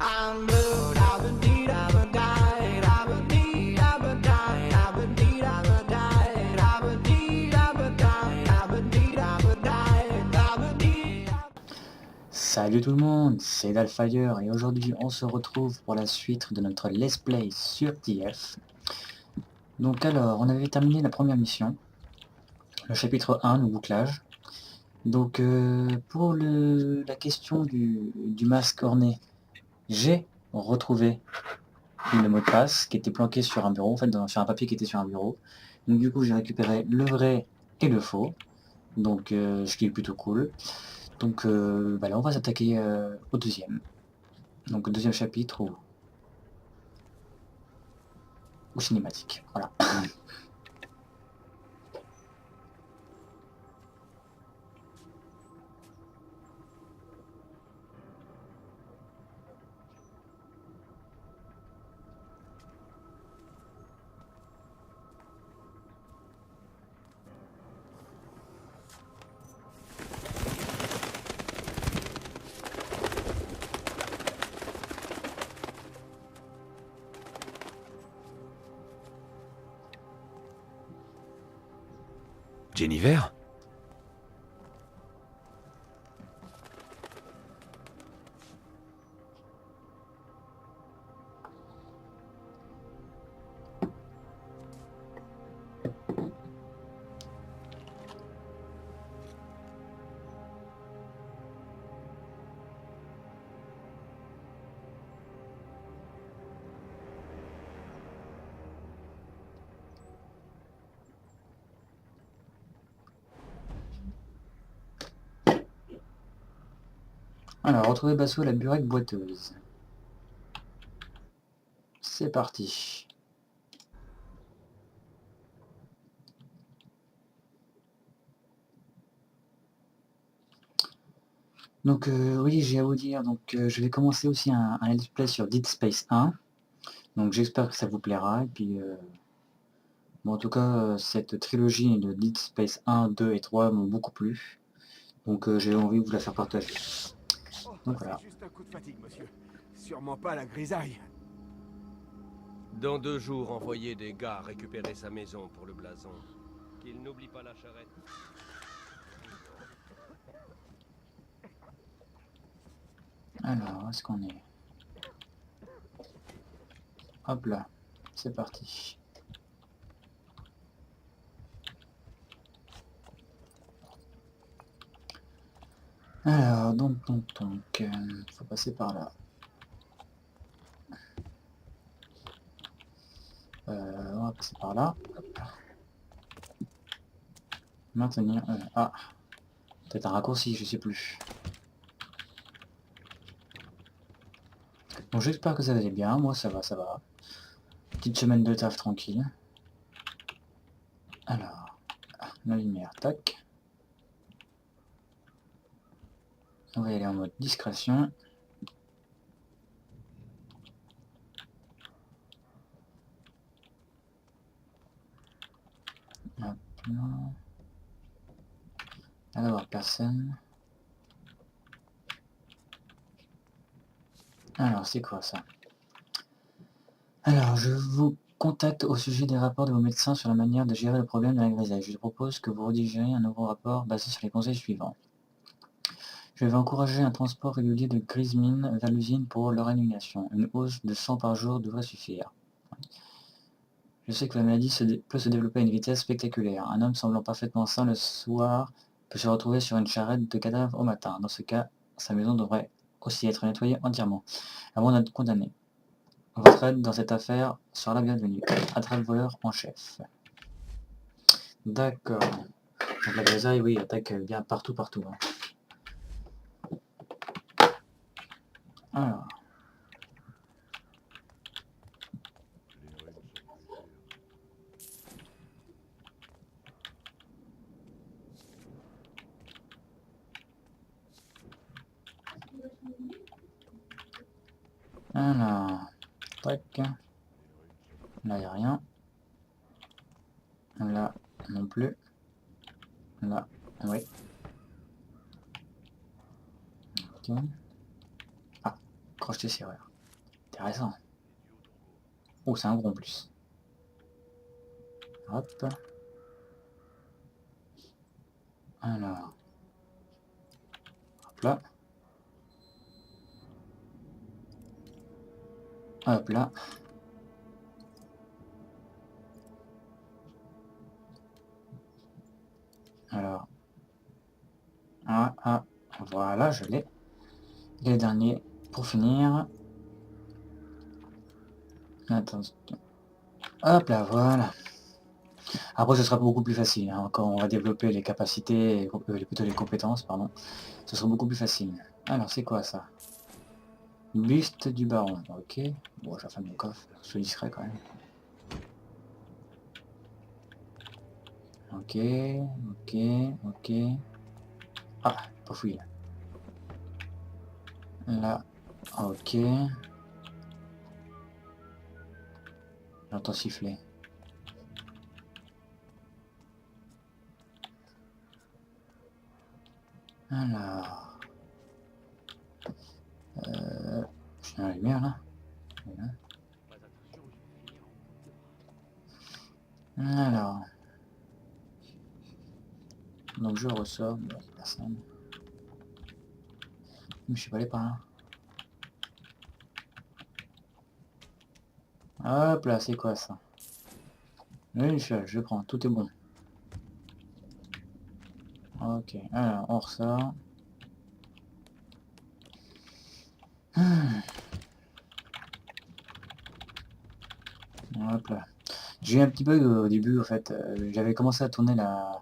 I'm blue, I've been deed, I've been died, I've been deed, I've been died, I've been deed, I've been died, I've been deed, I've been died, I've been deed, I've been died, I've been deed. Salut tout le monde, c'est Dalfire et aujourd'hui on se retrouve pour la suite de notre Let's Play sur TF. Donc alors, on avait terminé la première mission, le chapitre 1, le bouclage. Donc pour la question du masque orné, j'ai retrouvé le mot de passe qui était planqué sur un bureau, en fait sur un papier qui était sur un bureau. Donc du coup j'ai récupéré le vrai et le faux, donc ce qui est plutôt cool. Donc là on va s'attaquer au deuxième. Donc deuxième chapitre ou cinématique, voilà. Jennifer? Alors, retrouver Basso à la burette boiteuse. C'est parti. Donc oui, j'ai à vous dire, donc je vais commencer aussi un let's play sur Dead Space 1. Donc j'espère que ça vous plaira. Et puis, bon, en tout cas, cette trilogie de Dead Space 1, 2 et 3 m'ont beaucoup plu. Donc j'ai envie de vous la faire partager. Oh, Donc c'est voilà. juste un coup de fatigue, monsieur. Sûrement pas la grisaille. Dans 2 jours, envoyez des gars récupérer sa maison pour le blason. Qu'il n'oublie pas la charrette. Alors, où est-ce qu'on est? Hop là, c'est parti. Alors, donc, faut passer par là. On va passer par là. Hop. Maintenir. Ah, peut-être un raccourci, je sais plus. Bon, j'espère que ça va aller bien. Moi, ça va, ça va. Petite semaine de taf tranquille. Alors, la lumière, tac. On va y aller en mode discrétion. Hop là. Là, d'avoir personne. Alors, c'est quoi ça? Alors, je vous contacte au sujet des rapports de vos médecins sur la manière de gérer le problème de la grisaille. Je propose que vous rédigez un nouveau rapport basé sur les conseils suivants. Je vais encourager un transport régulier de grises mines vers l'usine pour leur élimination. Une hausse de 100 par jour devrait suffire. Je sais que la maladie peut se développer à une vitesse spectaculaire. Un homme semblant parfaitement sain le soir peut se retrouver sur une charrette de cadavres au matin. Dans ce cas, sa maison devrait aussi être nettoyée entièrement, avant d'être condamné. Votre aide dans cette affaire sera la bienvenue. Attrape voleur en chef. D'accord. Donc la grisaille, oui, attaque bien partout, partout. Hein. Alors. Alors. Tac. Là, il n'y a rien. Là, non plus. Là, oui. Ok. Ah, crocheté serrure. Intéressant. Oh, c'est un gros en plus. Hop. Alors. Hop là. Hop là. Alors. Ah, voilà, je l'ai. Les derniers pour finir. Attends. Hop là, voilà. Après, ce sera beaucoup plus facile, hein, quand on va développer les capacités, plutôt les compétences, pardon. Ce sera beaucoup plus facile. Alors, c'est quoi ça? Buste du baron, ok. Bon, je vais faire mon coffre, sois discret quand même. Ok, ok, ok. Ah, pas fouillé. Là, ok. J'entends siffler. Alors... j'ai la lumière là. Voilà. Alors... Donc je ressors, mais il y a personne. Mais je suis pas allé par là. Hop là, c'est quoi ça? Oui, je prends, tout est bon. Ok, alors on ressort. Hop là. J'ai eu un petit bug au début en fait. J'avais commencé à tourner la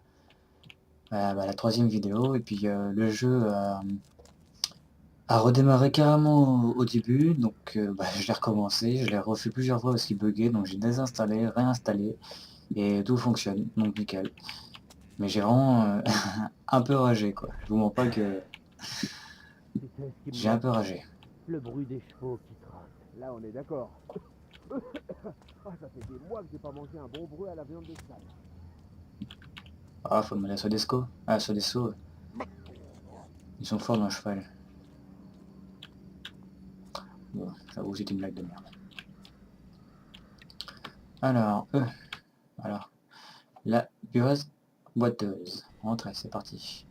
troisième vidéo et puis le jeu a redémarré carrément au début, donc je l'ai recommencé, je l'ai refait plusieurs fois parce qu'il buguait, donc j'ai désinstallé, réinstallé et tout fonctionne, donc nickel. Mais j'ai vraiment un peu ragé quoi, je vous mens pas que Tu sais ce qui me j'ai un manque? peu ragé. Le bruit des chevaux qui trottent. Là, on est d'accord. Ah, ça fait des mois que j'ai pas mangé un bon bruit à la viande de salle. Ah, faut demander à Sodesco. Ah, Sodeso, ils sont forts dans le cheval. Bon, j'avoue c'est une blague de merde. Alors, voilà. La bureuse boiteuse. Rentrez, c'est parti.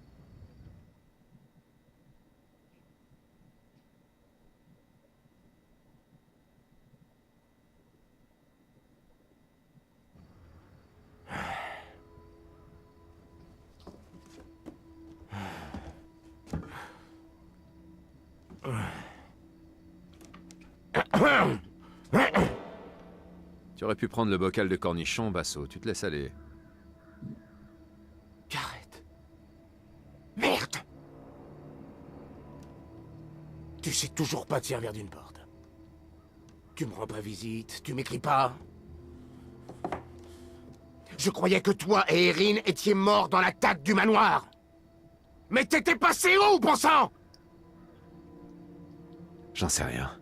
Tu aurais pu prendre le bocal de cornichon, Basso. Tu te laisses aller. Arrête. Merde! Tu sais toujours pas te servir d'une porte. Tu me rends pas visite, tu m'écris pas. Je croyais que toi et Erin étiez morts dans l'attaque du manoir. Mais t'étais passé où, bon sang? J'en sais rien.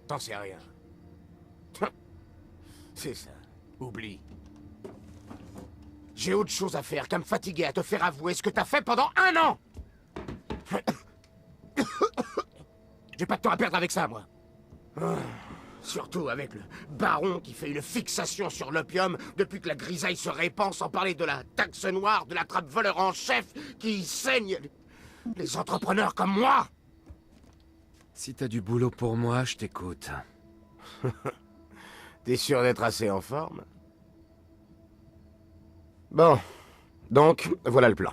T'en sais rien. C'est ça. Oublie. J'ai autre chose à faire qu'à me fatiguer à te faire avouer ce que t'as fait pendant 1 an. J'ai pas de temps à perdre avec ça, moi. Surtout avec le baron qui fait une fixation sur l'opium depuis que la grisaille se répand, sans parler de la taxe noire, de la trappe voleur en chef qui saigne les entrepreneurs comme moi. Si t'as du boulot pour moi, je t'écoute. T'es sûr d'être assez en forme? Bon, donc, voilà le plan.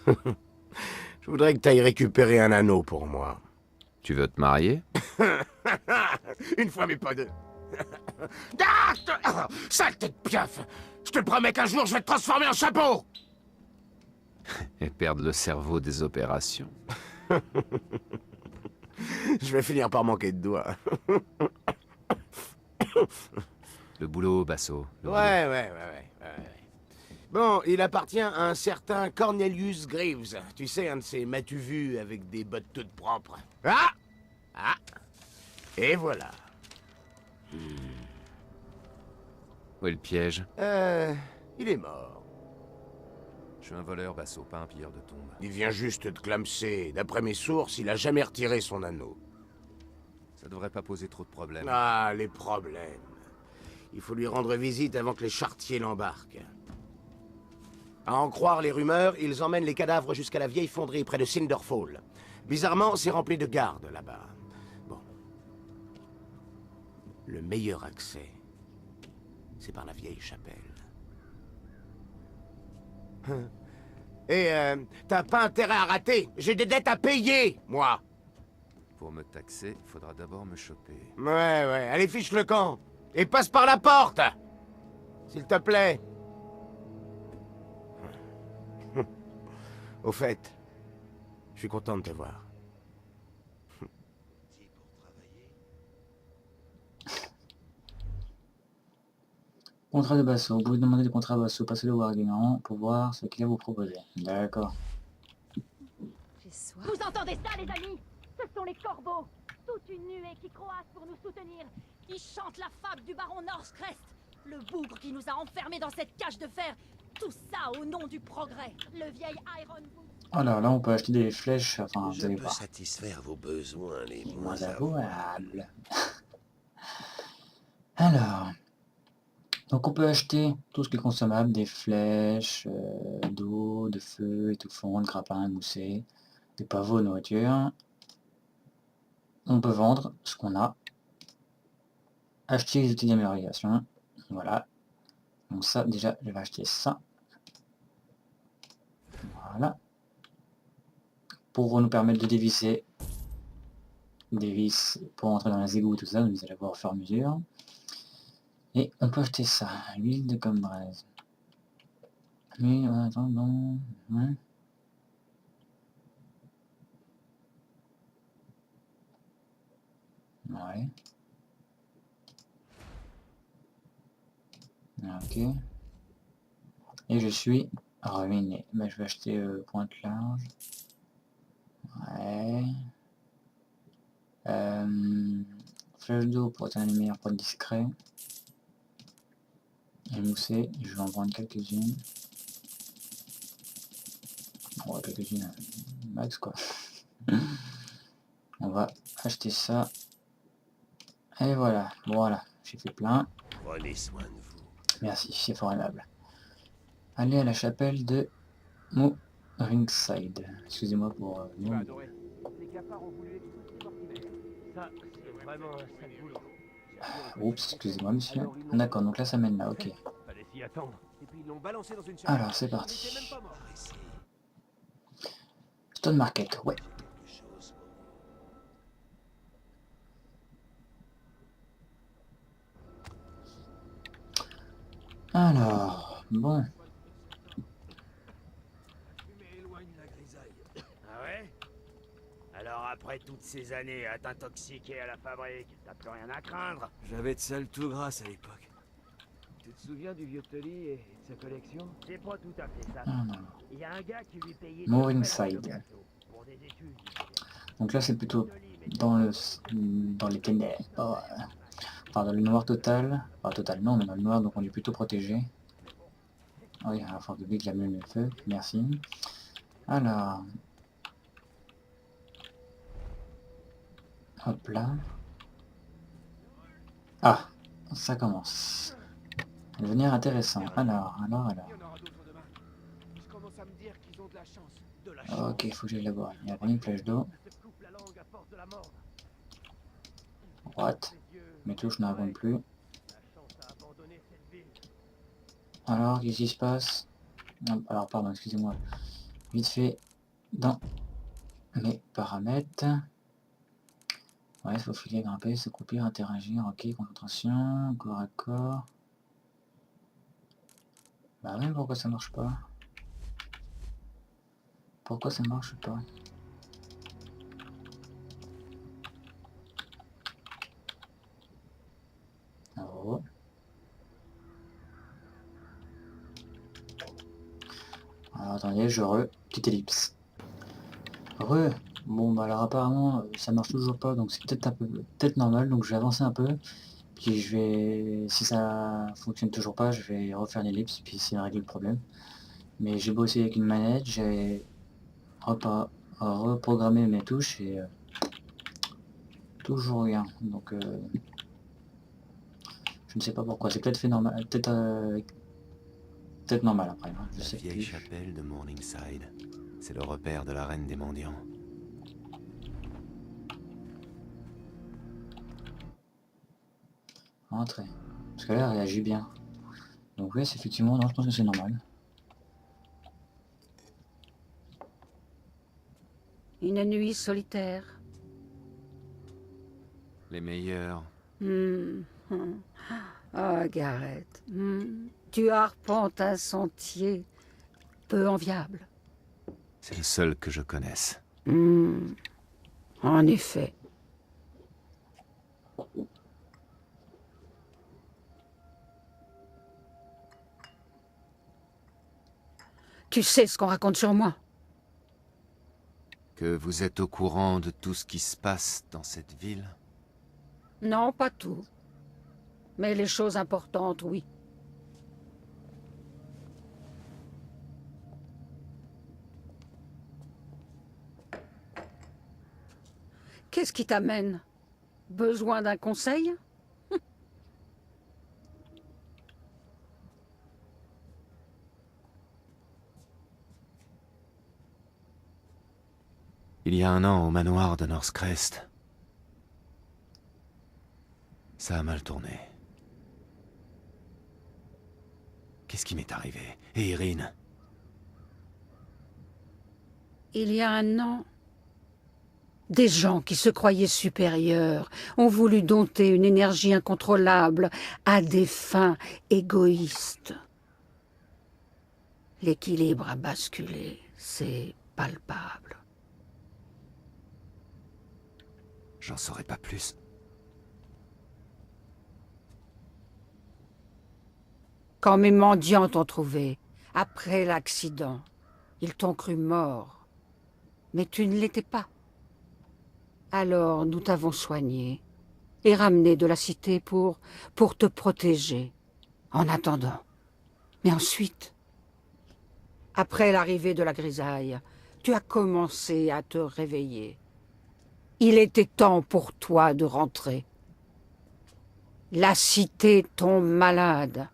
Je voudrais que t'ailles récupérer un anneau pour moi. Tu veux te marier? Une fois, mais pas deux. Ah, saleté de pieuf! Je te promets qu'un jour, je vais te transformer en chapeau! Et perdre le cerveau des opérations. Je vais finir par manquer de doigts. Le boulot, Basso. le boulot. Ouais. Bon, il appartient à un certain Cornelius Greaves. Tu sais, un de ces m'as-tu-vu avec des bottes toutes propres. Ah! Et voilà. Où est le piège? Il est mort. Je suis un voleur, Basso, pas un pilleur de tombes. Il vient juste de clamser. D'après mes sources, il a jamais retiré son anneau. Ça devrait pas poser trop de problèmes. Ah, les problèmes. Il faut lui rendre visite avant que les charretiers l'embarquent. À en croire les rumeurs, ils emmènent les cadavres jusqu'à la vieille fonderie près de Cinderfall. Bizarrement, c'est rempli de gardes là-bas. Bon. Le meilleur accès, c'est par la vieille chapelle. Et t'as pas intérêt à rater. J'ai des dettes à payer, moi. Pour me taxer, faudra d'abord me choper. Ouais, allez, fiche le camp. Et passe par la porte. S'il te plaît. Au fait, je suis content de te voir. Contrat de Basso. Vous pouvez demander des contrats à Basso. Passez-le au argument pour voir ce qu'il a à vous proposer. D'accord. J'ai soif. Vous entendez ça, les amis? Ce sont les corbeaux. Toute une nuée qui croasse pour nous soutenir. Ils chantent la fable du baron Norscrest. Le bougre qui nous a enfermés dans cette cage de fer. Tout ça au nom du progrès. Le vieil Iron Boot. Alors là, on peut acheter des flèches. Enfin, vous Je allez peux voir. satisfaire vos besoins les Moins moins avouables. Alors. Donc on peut acheter tout ce qui est consommable, des flèches, d'eau, de feu, étouffant, de grappin, moussé, des pavots, nourriture. On peut vendre ce qu'on a. Acheter les outils d'amélioration. Voilà. Donc ça, déjà, je vais acheter ça. Voilà. Pour nous permettre de dévisser des vis pour entrer dans les égouts, tout ça, vous allez voir au fur et à mesure. Et on peut acheter ça, l'huile de gomme braise. Oui, attends, non. Ouais. Ouais. Ok. Et je suis ruiné. Ben, je vais acheter pointe large. Ouais. Flèche d'eau pour être un meilleur pour être discret. Et moussé, je vais en prendre quelques-unes. Ouais, quelques-unes max quoi. On va acheter ça. Et voilà, j'ai fait plein. Prenez soin de vous. Merci, c'est fort aimable. Allez à la chapelle de Ringside. Excusez-moi pour Tu vas adorer. Les cafards ont voulu expulser Mortimer. Ça, c'est vraiment un sale boulot. Oups, excusez-moi monsieur. Ah, d'accord, donc là ça mène là, ok. Fallait s'y attendre. Et puis ils l'ont balancé dans une chapelle. Alors c'est Il était parti. même pas mort. Pressé. Stone Market, ouais. Quelque chose pour vous. Alors, bon. Mais éloigne la grisaille. Ah ouais? Alors après toutes ces années à t'intoxiquer à la fabrique, t'as plus rien à craindre. J'avais de sale tout grasse à l'époque. Tu te souviens du vieux Tully et de sa collection? C'est pas tout à fait ça. Ah, non. Il y a un gars qui lui payait Morningside. pour des études. Donc là c'est plutôt dans les ténèbres. Enfin dans le noir total. Enfin total non, mais dans le noir, donc on est plutôt protégé. Oui, à force de vie que j'allume le feu, merci. Alors. Hop là. Ah, ça commence. Ça va devenir intéressant. Alors. Il y en aura d'autres demain. Je commence à me dire qu'ils ont de la chance. De la chance. Ok, il faut que j'aille là-bas. Il y a pas une flèche d'eau. Elle te coupe la langue à force de la mordre. Droite. Ses yeux, Mes touches ne répondent plus. la chance a abandonné cette ville. Alors, qu'est-ce qui se passe? Non, alors, pardon, excusez-moi. Vite fait, dans mes paramètres. Ouais, il faut filer, grimper, se croupir, interagir, ok, concentration, corps à corps. Bah ouais, pourquoi ça marche pas? Pourquoi ça marche pas? Oh. Alors attendez, petite ellipse. Bon bah alors apparemment ça marche toujours pas, donc c'est peut-être normal, donc je vais avancer un peu. Puis je vais, si ça fonctionne toujours pas, je vais refaire l'ellipse, puis c'est régler le problème. Mais j'ai bossé avec une manette, j'ai reprogrammé mes touches et toujours rien. Donc je ne sais pas pourquoi. C'est peut-être fait normal. Peut-être normal après. Hein. Je La sais vieille plus. chapelle de Morningside. C'est le repère de la reine des mendiants. Rentrez. Parce que là, elle réagit bien. Donc oui, c'est effectivement, non, je pense que c'est normal. Une nuit solitaire. Les meilleurs. Ah, Gareth. Tu arpentes un sentier peu enviable. C'est le seul que je connaisse. En effet. Tu sais ce qu'on raconte sur moi? Que vous êtes au courant de tout ce qui se passe dans cette ville? Non, pas tout. Mais les choses importantes, oui. Qu'est-ce qui t'amène? Besoin d'un conseil? Il y a un an, au manoir de Northcrest. Ça a mal tourné. Qu'est-ce qui m'est arrivé? Et Irine? Il y a un an, des gens qui se croyaient supérieurs ont voulu dompter une énergie incontrôlable à des fins égoïstes. L'équilibre a basculé, c'est palpable. J'en saurais pas plus. Quand mes mendiants t'ont trouvé, après l'accident, ils t'ont cru mort. Mais tu ne l'étais pas. Alors nous t'avons soigné et ramené de la cité pour te protéger. En attendant. Mais ensuite, après l'arrivée de la grisaille, tu as commencé à te réveiller. Il était temps pour toi de rentrer. La cité tombe malade.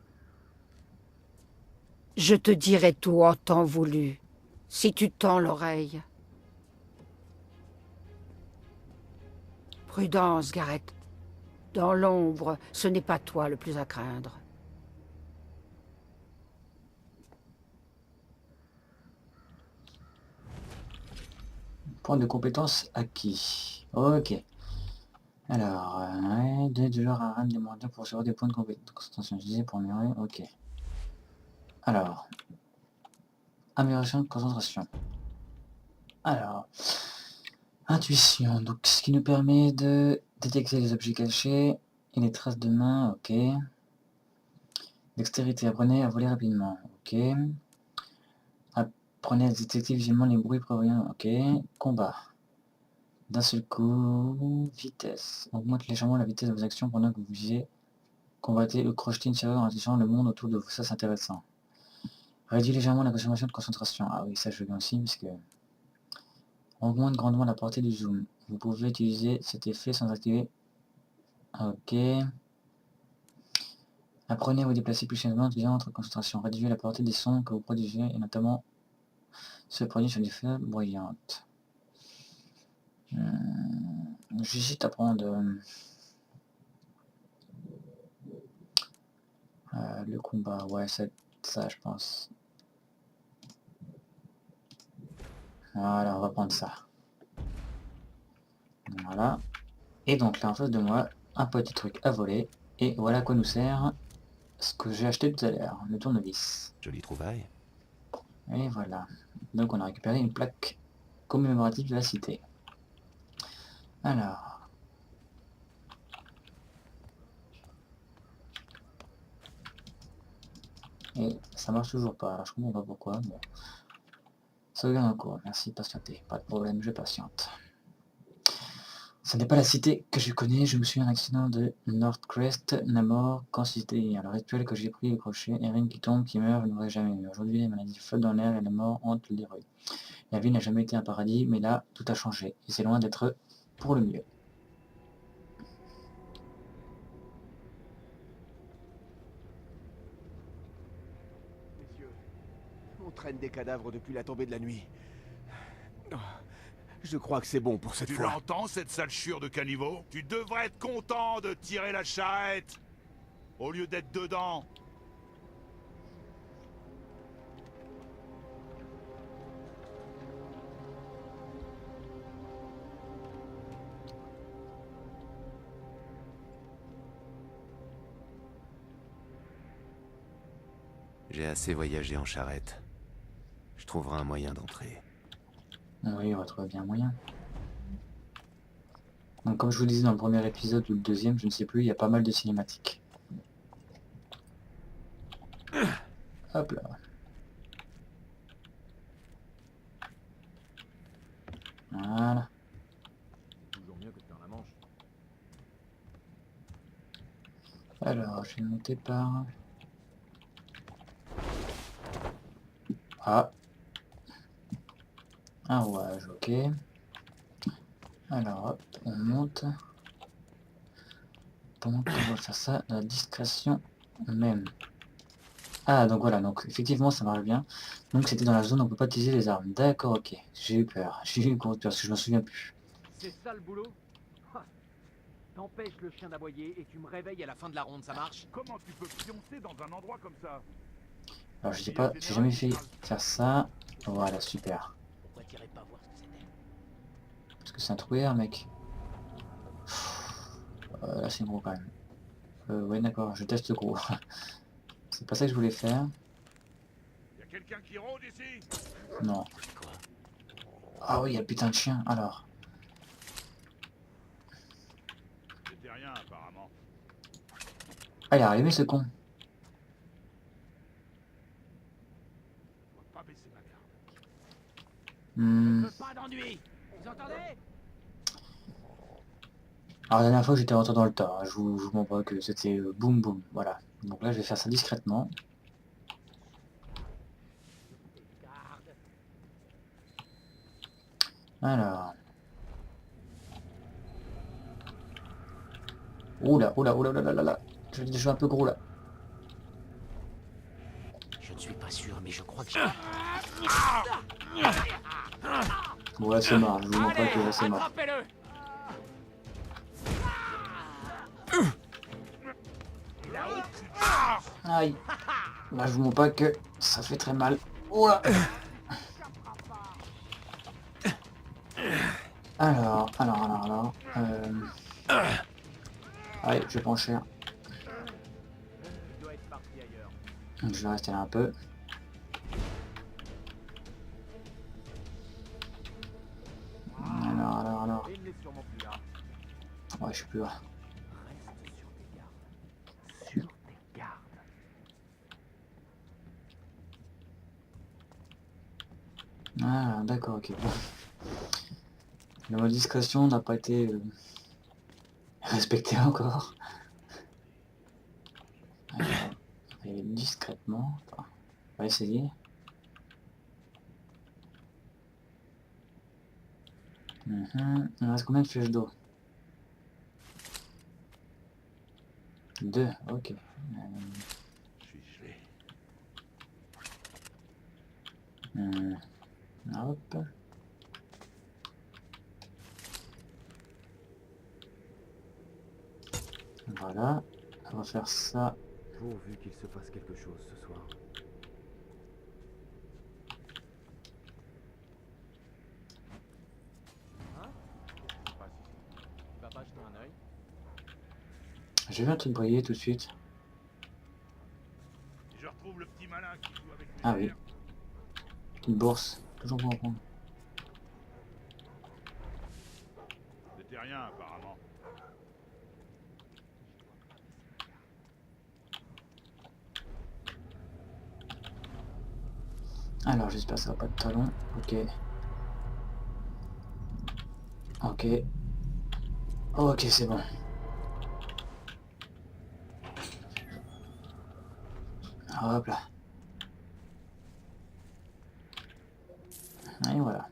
Je te dirai tout en temps voulu, si tu tends l'oreille. Prudence, Gareth. Dans l'ombre, ce n'est pas toi le plus à craindre. Point de compétence acquis. Ok. Alors, de l'heure à RAM des mendiants pour recevoir des points de compétence. Concentration utilisée pour améliorer. Ok. Alors. Amélioration de concentration. Alors. Intuition. Donc, ce qui nous permet de détecter les objets cachés et les traces de main. Ok. Dextérité. Apprenez à voler rapidement. Ok. Apprenez à détecter visuellement les bruits provenant. Ok. Combat. D'un seul coup, vitesse. Augmente légèrement la vitesse de vos actions pendant que vous visez, combattez ou crochetez une serrure en attirant le monde autour de vous. Ça, c'est intéressant. Réduit légèrement la consommation de concentration. Ah oui, ça je veux bien aussi, parce que... Augmente grandement la portée du zoom. Vous pouvez utiliser cet effet sans activer. Ok. Apprenez à vous déplacer plus facilement en utilisant votre concentration. Réduisez la portée des sons que vous produisez, et notamment ceux produits sur des feuilles bruyantes. J'hésite à prendre le combat, ouais, ça je pense. Voilà, on va prendre ça. Voilà. Et donc là en face de moi, un petit truc à voler. Et voilà à quoi nous sert ce que j'ai acheté tout à l'heure, le tournevis. Jolie trouvaille. Et voilà. Donc on a récupéré une plaque commémorative de la cité. Alors. Et ça marche toujours pas, alors je comprends pas pourquoi. Bon. Sauvegarde en cours, merci, patienter. Pas de problème, je patiente. Ce n'est pas la cité que je connais, je me souviens d'un accident de Northcrest, Namor, quand c'était hier. Le rituel que j'ai pris au crochet, Erin qui tombe, qui meurt, je n'aurais jamais eu. Aujourd'hui, les maladies flottent dans l'air et la mort hante les rues. La vie n'a jamais été un paradis, mais là, tout a changé. Et c'est loin d'être pour le mieux. traîne des cadavres depuis la tombée de la nuit. Oh, je crois que c'est bon pour cette Tu fois. l'entends, cette sale chure de caniveau? Tu devrais être content de tirer la charrette au lieu d'être dedans. J'ai assez voyagé en charrette. Je trouverai un moyen d'entrer. Oui, on va trouver bien un moyen. Donc comme je vous disais dans le premier épisode ou le deuxième, je ne sais plus, il y a pas mal de cinématiques. Hop là. Voilà. Toujours mieux que de faire la manche. Alors, je vais monter par... Ah. Un rouage, ok. Alors, hop, on monte. Pendant qu'on va faire ça, la discrétion même. Ah, donc voilà, donc effectivement ça marche bien. Donc c'était dans la zone où on peut pas utiliser les armes. D'accord, ok. J'ai eu peur. J'ai eu une grosse peur parce que je me souviens plus. C'est ça le boulot? Ha. T'empêches le chien d'aboyer et tu me réveilles à la fin de la ronde, ça marche? Comment tu peux pioncer dans un endroit comme ça? Alors je sais pas, j'ai jamais fait faire ça. Voilà, super. Pourquoi t'irais pas voir ce que c'était? Parce que c'est un trou d'air, mec. Là c'est gros quand même. Ouais d'accord, je teste gros. C'est pas ça que je voulais faire. Y'a quelqu'un qui rôde ici? Non. Ah oui, il y a le putain de chien, alors. C'était rien apparemment. Ah, il a allumé ce con. On va pas baisser ma garde. Hmm. Pas d'ennui. Vous entendez? Alors la dernière fois j'étais rentré dans le tas, hein. Je vous montre pas que c'était boum boum, voilà. Donc là je vais faire ça discrètement. Alors. Oula, oula, oula, oula, oula, là. Je vais déjà un peu gros là. Je ne suis pas sûr, mais je crois que Bon là c'est marrant, je vous montre pas que là c'est marrant. attrapez-le. Aïe. Là je vous montre pas que ça fait très mal. Oula. Alors. Allez, je prends cher. Il doit être parti ailleurs. Donc, je vais rester là un peu. Alors. Et il n'est sûrement plus là. Ouais, je suis plus là. Reste sur tes gardes. Sur tes gardes. Ah, d'accord, ok. Le mode discrétion n'a pas été respecté encore. Alors, on va y aller discrètement. Enfin, on va essayer. Il reste combien de flèches d'eau? 2, ok. Je suis gelé. Hop. Voilà. On va faire ça. Pourvu qu'il se passe quelque chose ce soir. Hein? Tu vas pas jeter un œil? J'ai vu un truc briller tout de suite. Je retrouve le petit malin qui joue avec mes Ah oui. nerfs. Une bourse. Toujours bon à prendre. C'était rien apparemment. Alors j'espère que ça va pas de talon. Ok. Ok. Ok, c'est bon. Hop là. Et voilà.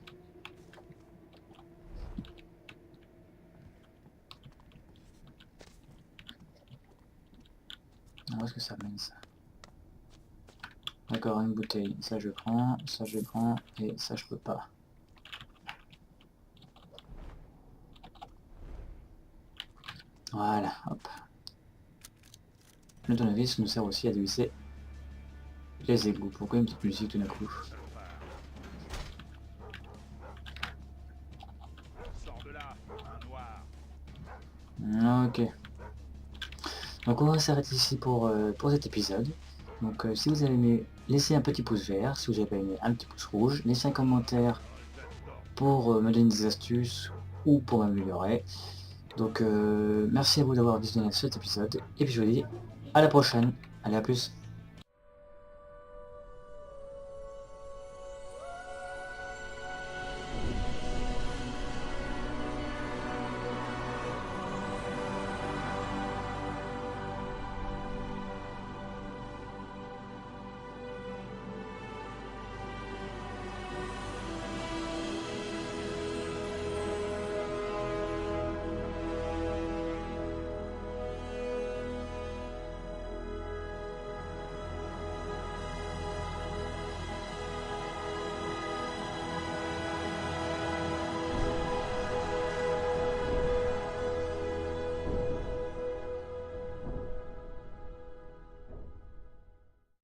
Où est-ce que ça mène ça? D'accord, une bouteille. Ça je prends, et ça je peux pas. Voilà, hop. Le tournevis nous sert aussi à dévisser les égouts. Pourquoi une petite musique tout d'un coup? Ok. Donc on va s'arrêter ici pour cet épisode. Donc si vous avez aimé, laissez un petit pouce vert. Si vous avez pas aimé, un petit pouce rouge. Laissez un commentaire pour me donner des astuces ou pour m'améliorer. Donc merci à vous d'avoir visionné cet épisode. Et puis je vous dis à la prochaine. Allez, à plus.